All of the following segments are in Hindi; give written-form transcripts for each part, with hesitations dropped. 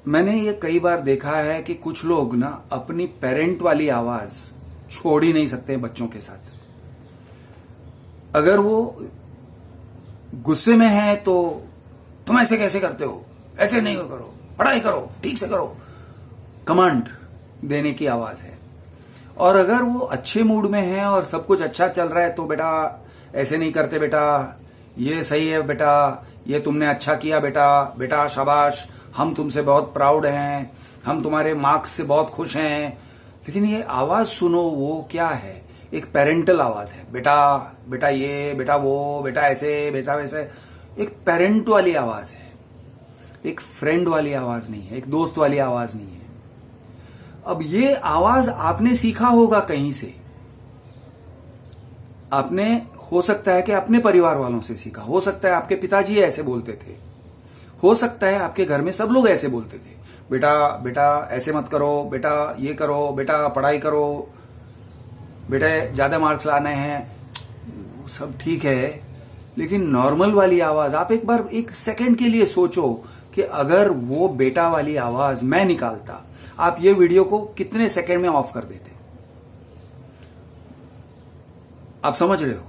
मैंने ये कई बार देखा है कि कुछ लोग ना अपनी पेरेंट वाली आवाज छोड़ ही नहीं सकते बच्चों के साथ। अगर वो गुस्से में है तो तुम ऐसे कैसे करते हो, ऐसे नहीं करो, पढ़ाई करो, ठीक से करो, कमांड देने की आवाज है। और अगर वो अच्छे मूड में है और सब कुछ अच्छा चल रहा है तो बेटा ऐसे नहीं करते, बेटा ये सही है, बेटा ये तुमने अच्छा किया, बेटा बेटा शाबाश, हम तुमसे बहुत प्राउड हैं, हम तुम्हारे मार्क्स से बहुत खुश हैं। लेकिन ये आवाज सुनो, वो क्या है? एक पेरेंटल आवाज है, बेटा बेटा ये, बेटा वो, बेटा ऐसे, बेटा वैसे। एक पेरेंट वाली आवाज है, एक फ्रेंड वाली आवाज नहीं है, एक दोस्त वाली आवाज नहीं है। अब ये आवाज आपने सीखा होगा कहीं से, आपने हो सकता है कि अपने परिवार वालों से सीखा, हो सकता है आपके पिताजी ऐसे बोलते थे, हो सकता है आपके घर में सब लोग ऐसे बोलते थे, बेटा बेटा ऐसे मत करो, बेटा ये करो, बेटा पढ़ाई करो, बेटा ज्यादा मार्क्स लाने हैं। सब ठीक है, लेकिन नॉर्मल वाली आवाज, आप एक बार एक सेकंड के लिए सोचो कि अगर वो बेटा वाली आवाज मैं निकालता, आप ये वीडियो को कितने सेकंड में ऑफ कर देते? आप समझ रहे हो?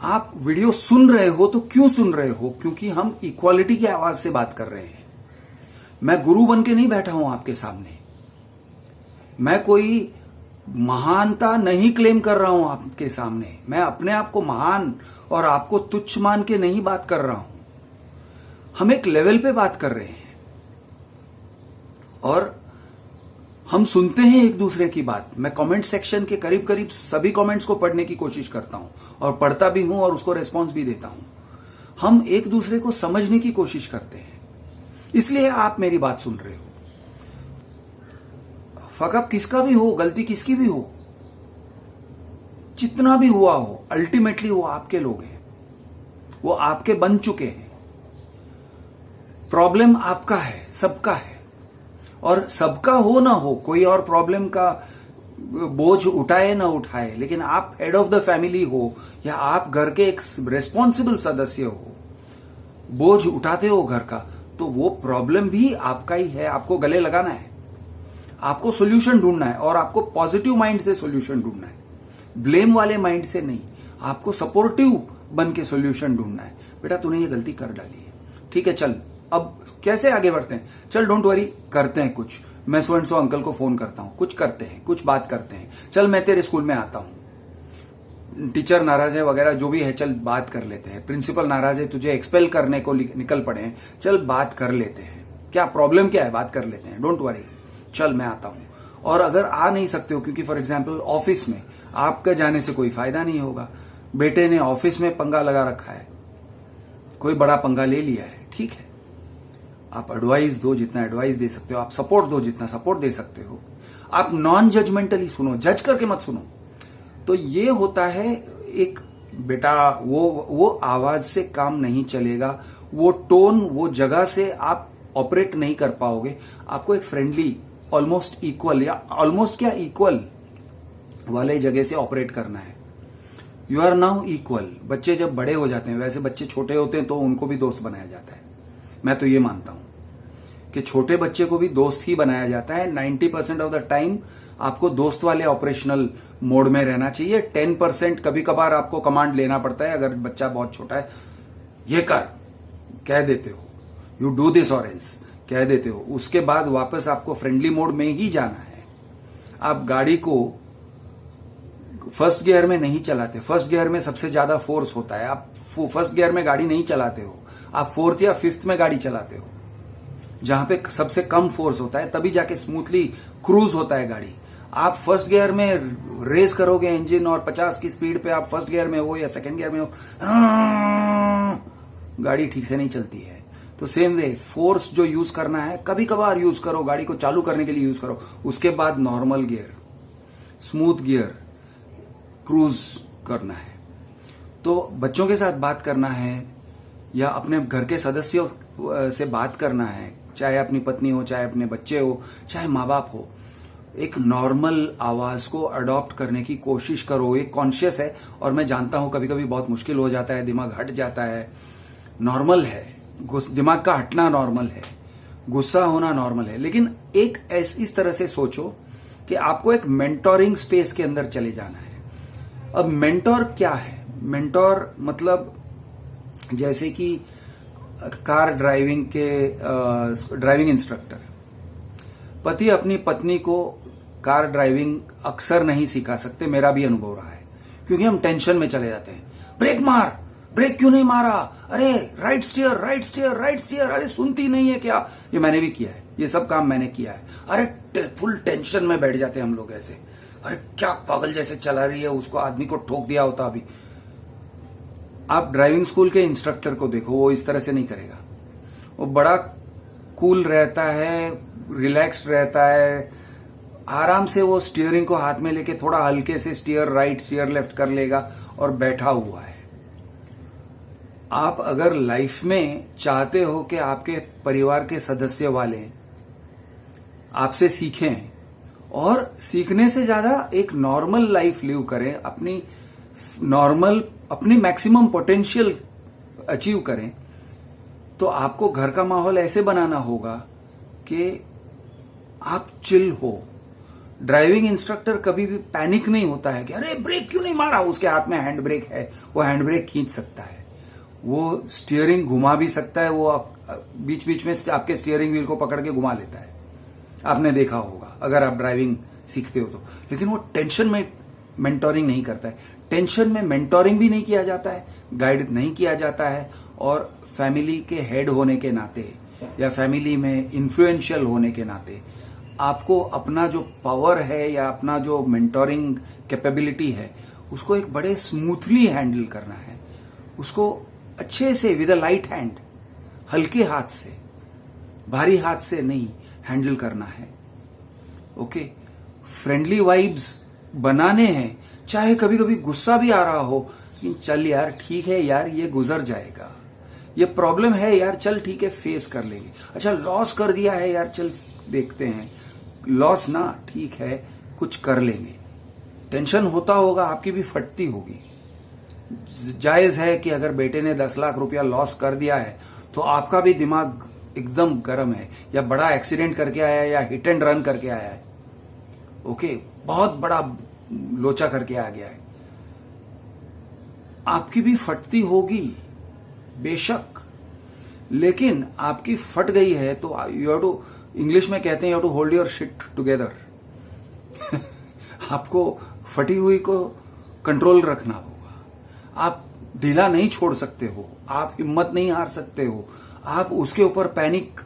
आप वीडियो सुन रहे हो तो क्यों सुन रहे हो? क्योंकि हम इक्वालिटी की आवाज से बात कर रहे हैं। मैं गुरु बन के नहीं बैठा हूं आपके सामने, मैं कोई महानता नहीं क्लेम कर रहा हूं आपके सामने, मैं अपने आप को महान और आपको तुच्छ मान के नहीं बात कर रहा हूं। हम एक लेवल पे बात कर रहे हैं और हम सुनते हैं एक दूसरे की बात। मैं कमेंट सेक्शन के करीब करीब सभी कमेंट्स को पढ़ने की कोशिश करता हूं और पढ़ता भी हूं और उसको रेस्पॉन्स भी देता हूं। हम एक दूसरे को समझने की कोशिश करते हैं, इसलिए आप मेरी बात सुन रहे हो। फकअप किसका भी हो, गलती किसकी भी हो, जितना भी हुआ हो, अल्टीमेटली वो आपके लोग हैं, वो आपके बन चुके हैं। प्रॉब्लम आपका है, सबका है, और सबका हो ना हो, कोई और प्रॉब्लम का बोझ उठाए ना उठाए, लेकिन आप हेड ऑफ द फैमिली हो या आप घर के एक रेस्पॉन्सिबल सदस्य हो, बोझ उठाते हो घर का, तो वो प्रॉब्लम भी आपका ही है। आपको गले लगाना है, आपको सोल्यूशन ढूंढना है, और आपको पॉजिटिव माइंड से सोल्यूशन ढूंढना है, ब्लेम वाले माइंड से नहीं। आपको सपोर्टिव बन के सोल्यूशन ढूंढना है। बेटा तूने ये गलती कर डाली है, ठीक है, चल अब कैसे आगे बढ़ते हैं, चल डोंट वरी, करते हैं कुछ। मैं सो एंड सो अंकल को फोन करता हूं, कुछ करते हैं, कुछ बात करते हैं, चल मैं तेरे स्कूल में आता हूं, टीचर नाराज है वगैरह जो भी है, चल बात कर लेते हैं, प्रिंसिपल नाराज है, तुझे एक्सपेल करने को निकल पड़े हैं, चल बात कर लेते हैं, क्या प्रॉब्लम क्या है, बात कर लेते हैं, डोंट वरी, चल मैं आता हूं। और अगर आ नहीं सकते हो, क्योंकि फॉर एग्जाम्पल ऑफिस में आपका जाने से कोई फायदा नहीं होगा, बेटे ने ऑफिस में पंगा लगा रखा है, कोई बड़ा पंगा ले लिया है, ठीक है, आप एडवाइस दो जितना एडवाइस दे सकते हो, आप सपोर्ट दो जितना सपोर्ट दे सकते हो, आप नॉन जजमेंटली सुनो, जज करके मत सुनो। तो ये होता है एक, बेटा वो आवाज से काम नहीं चलेगा, वो टोन, वो जगह से आप ऑपरेट नहीं कर पाओगे। आपको एक फ्रेंडली, ऑलमोस्ट इक्वल, या ऑलमोस्ट क्या इक्वल वाले जगह से ऑपरेट करना है। You are now equal. बच्चे जब बड़े हो जाते हैं, वैसे बच्चे छोटे होते हैं तो उनको भी दोस्त बनाया जाता है। मैं तो ये मानता हूं कि छोटे बच्चे को भी दोस्त ही बनाया जाता है। 90% ऑफ द टाइम आपको दोस्त वाले ऑपरेशनल मोड में रहना चाहिए। 10% कभी कभार आपको कमांड लेना पड़ता है, अगर बच्चा बहुत छोटा है, ये कर कह देते हो, यू डू दिस और एल्स कह देते हो, उसके बाद वापस आपको फ्रेंडली मोड में ही जाना है। आप गाड़ी को फर्स्ट गियर में नहीं चलाते, फर्स्ट गियर में सबसे ज्यादा फोर्स होता है, आप फर्स्ट गियर में गाड़ी नहीं चलाते हो, आप फोर्थ या फिफ्थ में गाड़ी चलाते हो, जहां पे सबसे कम फोर्स होता है, तभी जाके स्मूथली क्रूज होता है गाड़ी। आप फर्स्ट गियर में रेस करोगे इंजन, और 50 की स्पीड पे आप फर्स्ट गियर में हो या सेकंड गियर में हो, गाड़ी ठीक से नहीं चलती है। तो सेम वे फोर्स जो यूज करना है कभी कभार यूज करो, गाड़ी को चालू करने के लिए यूज करो, उसके बाद normal gear, smooth gear, cruise करना है। तो बच्चों के साथ बात करना है या अपने घर के सदस्यों से बात करना है, चाहे अपनी पत्नी हो, चाहे अपने बच्चे हो, चाहे माँ बाप हो, एक नॉर्मल आवाज को अडॉप्ट करने की कोशिश करो। एक कॉन्शियस है, और मैं जानता हूं कभी कभी बहुत मुश्किल हो जाता है, दिमाग हट जाता है, नॉर्मल है, दिमाग का हटना नॉर्मल है, गुस्सा होना नॉर्मल है, लेकिन एक इस तरह से सोचो कि आपको एक मेंटोरिंग स्पेस के अंदर चले जाना है। अब मेंटोर क्या है? मेंटोर मतलब जैसे कि कार ड्राइविंग के ड्राइविंग इंस्ट्रक्टर, पति अपनी पत्नी को कार ड्राइविंग अक्सर नहीं सिखा सकते, मेरा भी अनुभव रहा है, क्योंकि हम टेंशन में चले जाते हैं। ब्रेक मार, ब्रेक क्यों नहीं मारा, अरे right steer right steer right steer, अरे सुनती नहीं है क्या? ये मैंने भी किया है, ये सब काम मैंने किया है। अरे फुल टेंशन में बैठ जाते हैं हम लोग ऐसे, अरे क्या पागल जैसे चला रही है, उसको आदमी को ठोक दिया होता अभी। आप ड्राइविंग स्कूल के इंस्ट्रक्टर को देखो, वो इस तरह से नहीं करेगा। वो बड़ा कूल रहता है, रिलैक्स्ड रहता है, आराम से वो स्टीयरिंग को हाथ में लेके थोड़ा हल्के से स्टीयर राइट स्टीयर लेफ्ट कर लेगा और बैठा हुआ है। आप अगर लाइफ में चाहते हो कि आपके परिवार के सदस्य वाले आपसे सीखें और सीखने से ज्यादा एक नॉर्मल लाइफ लिव करें, अपनी मैक्सिमम पोटेंशियल अचीव करें, तो आपको घर का माहौल ऐसे बनाना होगा कि आप चिल हो। ड्राइविंग इंस्ट्रक्टर कभी भी पैनिक नहीं होता है कि अरे ब्रेक क्यों नहीं मारा, उसके हाथ में हैंड ब्रेक है, वो हैंड ब्रेक खींच सकता है, वो स्टीयरिंग घुमा भी सकता है, वो बीच बीच में आपके स्टीयरिंग व्हील को पकड़ के घुमा लेता है, आपने देखा होगा अगर आप ड्राइविंग सीखते हो तो। लेकिन वो टेंशन में मेंटोरिंग नहीं करता है, टेंशन में मेंटोरिंग भी नहीं किया जाता है, गाइड नहीं किया जाता है, और फैमिली के हेड होने के नाते या फैमिली में इन्फ्लुएंशियल होने के नाते आपको अपना जो पावर है या अपना जो मेंटोरिंग कैपेबिलिटी है उसको एक बड़े स्मूथली हैंडल करना है, उसको अच्छे से विद अ लाइट हैंड, हल्के हाथ से, भारी हाथ से नहीं हैंडल करना है। ओके, फ्रेंडली वाइब्स बनाने हैं, चाहे कभी कभी गुस्सा भी आ रहा हो, लेकिन चल यार ठीक है यार, ये गुजर जाएगा, ये प्रॉब्लम है यार, चल ठीक है फेस कर लेंगे। अच्छा लॉस कर दिया है यार, चल देखते हैं, लॉस ना ठीक है कुछ कर लेंगे। टेंशन होता होगा, आपकी भी फटती होगी, जायज है कि अगर बेटे ने 10 लाख रुपया लॉस कर दिया है तो आपका भी दिमाग एकदम गर्म है, या बड़ा एक्सीडेंट करके आया है या हिट एंड रन करके आया है, ओके बहुत बड़ा लोचा करके आ गया है, आपकी भी फटती होगी बेशक, लेकिन आपकी फट गई है तो यू हैव टू, इंग्लिश में कहते हैं you have to hold your shit together. आपको फटी हुई को कंट्रोल रखना होगा, आप ढीला नहीं छोड़ सकते हो, आप हिम्मत नहीं हार सकते हो, आप उसके ऊपर पैनिक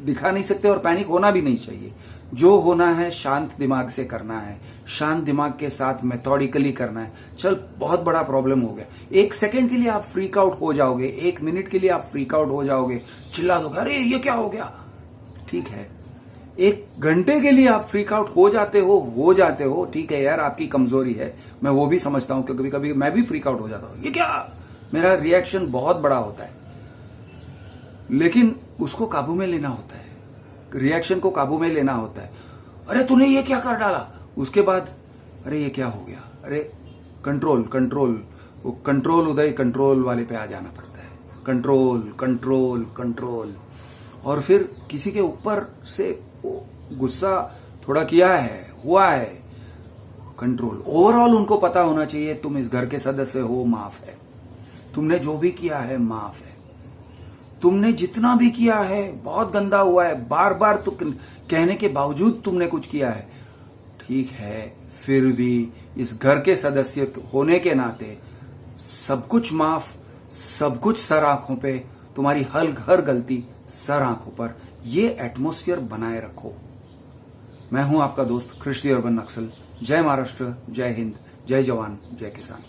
दिखा नहीं सकते और पैनिक होना भी नहीं चाहिए। जो होना है शांत दिमाग से करना है, शांत दिमाग के साथ मेथोडिकली करना है। चल बहुत बड़ा प्रॉब्लम हो गया, 1 सेकंड के लिए आप फ्रीक आउट हो जाओगे, 1 मिनट के लिए आप फ्रीक आउट हो जाओगे, चिल्ला दोगे अरे ये क्या हो गया, ठीक है। 1 घंटे के लिए आप फ्रीक आउट हो जाते हो, ठीक है यार, आपकी कमजोरी है, मैं वो भी समझता हूं, क्योंकि कभी कभी मैं भी फ्रीक आउट हो जाता हूं, ये क्या, मेरा रिएक्शन बहुत बड़ा होता है, लेकिन उसको काबू में लेना होता है, रिएक्शन को काबू में लेना होता है। अरे तूने ये क्या कर डाला, उसके बाद अरे ये क्या हो गया, अरे कंट्रोल कंट्रोल, वो कंट्रोल उदय कंट्रोल वाले पे आ जाना पड़ता है, कंट्रोल कंट्रोल कंट्रोल। और फिर किसी के ऊपर से गुस्सा थोड़ा किया है, हुआ है, कंट्रोल। ओवरऑल उनको पता होना चाहिए तुम इस घर के सदस्य हो, माफ है, तुमने जो भी किया है माफ है, तुमने जितना भी किया है बहुत गंदा हुआ है, बार बार तो कहने के बावजूद तुमने कुछ किया है, ठीक है, फिर भी इस घर के सदस्य होने के नाते सब कुछ माफ, सब कुछ सर आंखों पे, तुम्हारी हर गलती सर आंखों पर, ये एटमॉस्फेयर बनाए रखो। मैं हूं आपका दोस्त कृष्ण अर्बन नक्सल। जय महाराष्ट्र, जय हिंद, जय जवान, जय किसान।